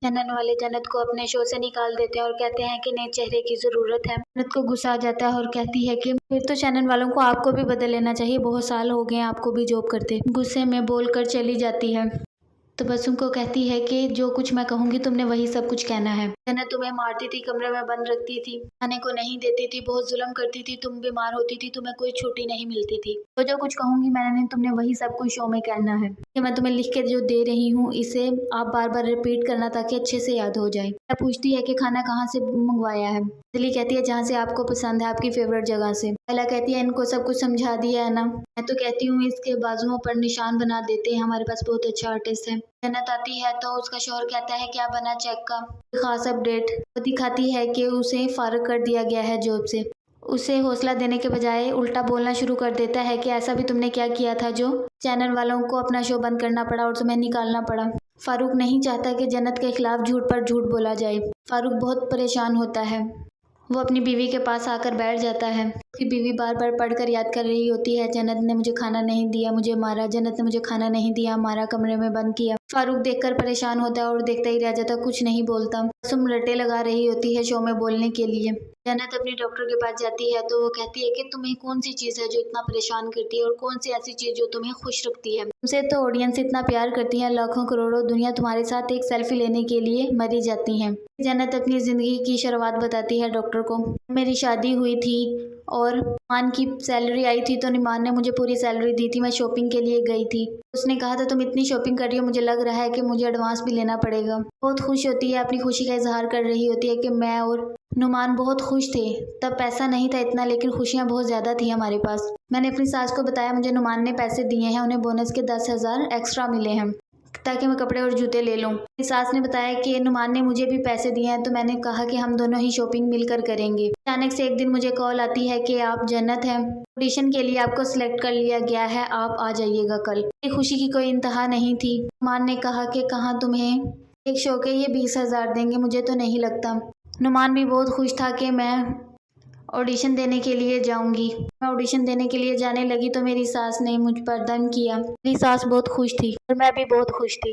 Channel वाले जन्नत को अपने शो से निकाल देते हैं और कहते हैं कि नए चेहरे की जरूरत है। जन्नत को गुस्सा आ जाता है और कहती है कि फिर तो चैनल वालों को आपको भी बदल लेना चाहिए, बहुत साल हो गए आपको भी जॉब करते। गुस्से में बोलकर चली जाती है। तबस्सुम को कहती है कि जो कुछ मैं कहूंगी तुमने वही सब कुछ कहना है। जन्नत तुम्हें मारती थी, कमरे में बंद रखती थी, खाने को नहीं देती थी, बहुत जुल्म करती थी, तुम बीमार होती थी, तुम्हें कोई छुट्टी नहीं मिलती थी। तो जो कुछ कहूंगी मैंने तुमने वही सब कुछ शो में कहना है। कि मैं तुम्हें लिख के जो दे रही हूँ इसे आप बार बार रिपीट करना ताकि अच्छे से याद हो जाए। पूछती है कि खाना कहाँ से मंगवाया है। दिल्ली कहती है जहाँ से आपको पसंद है, आपकी फेवरेट जगह से। पहला कहती है इनको सब कुछ समझा दिया है ना। मैं तो कहती हूँ इसके बाजुओं पर निशान बना देते हैं, हमारे पास बहुत अच्छा आर्टिस्ट है। जन्नत आती है तो उसका शौहर कहता है क्या बना चेक का। खास अपडेट वो दिखाती है कि उसे फारिग कर दिया गया है जॉब से। उसे हौसला देने के बजाय उल्टा बोलना शुरू कर देता है कि ऐसा भी तुमने क्या किया था जो चैनल वालों को अपना शो बंद करना पड़ा और तुम्हें निकालना पड़ा। फारूक नहीं चाहता कि जन्नत के खिलाफ झूठ पर झूठ बोला जाए। फारूक बहुत परेशान होता है। वो अपनी बीवी के पास आकर बैठ जाता है। उसकी बीवी बार बार पढ़कर याद कर रही होती है जन्नत ने मुझे खाना नहीं दिया, मुझे मारा, जन्नत ने मुझे खाना नहीं दिया, मारा, कमरे में बंद किया। फारूक देखकर परेशान होता है और देखता ही रह जाता, कुछ नहीं बोलता। सुम रटे लगा रही होती है शो में बोलने के लिए। जन्नत अपनी डॉक्टर के पास जाती है तो वो कहती है कि तुम्हें कौन सी चीज़ है जो इतना परेशान करती है और कौन सी ऐसी चीज़ जो तुम्हें खुश रखती है। तुमसे तो ऑडियंस इतना प्यार करती है, लाखों करोड़ों दुनिया तुम्हारे साथ एक सेल्फी लेने के लिए मरी जाती है। जन्नत अपनी ज़िंदगी की शुरुआत बताती है डॉक्टर को। मेरी शादी हुई थी और नुमान की सैलरी आई थी तो नुमान ने मुझे पूरी सैलरी दी थी, मैं शॉपिंग के लिए गई थी। उसने कहा था तुम इतनी शॉपिंग कर रही हो, मुझे लग रहा है कि मुझे एडवांस भी लेना पड़ेगा। बहुत खुश होती है, अपनी खुशी का इजहार कर रही होती है कि मैं और नुमान बहुत खुश थे। तब पैसा नहीं था इतना लेकिन खुशियाँ बहुत ज़्यादा थी हमारे पास। मैंने अपनी सास को बताया मुझे नुमान ने पैसे दिए हैं, उन्हें बोनस के 10,000 एक्स्ट्रा मिले हैं ताकि मैं कपड़े और जूते ले लूँ। मेरी सास ने बताया कि नुमान ने मुझे भी पैसे दिए हैं तो मैंने कहा कि हम दोनों ही शॉपिंग मिलकर करेंगे। अचानक से एक दिन मुझे कॉल आती है कि आप जन्नत हैं, ऑडिशन के लिए आपको सिलेक्ट कर लिया गया है, आप आ जाइएगा कल। मेरी खुशी की कोई इंतहा नहीं थी। नुमान ने कहा कि कहाँ तुम्हें एक शो के ये 20,000 देंगे, मुझे तो नहीं लगता। नुमान भी बहुत खुश था कि मैं ऑडिशन देने के लिए जाऊंगी। मैं ऑडिशन देने के लिए जाने लगी तो मेरी सास ने मुझ पर दम किया। मेरी सास बहुत खुश थी और मैं भी बहुत खुश थी।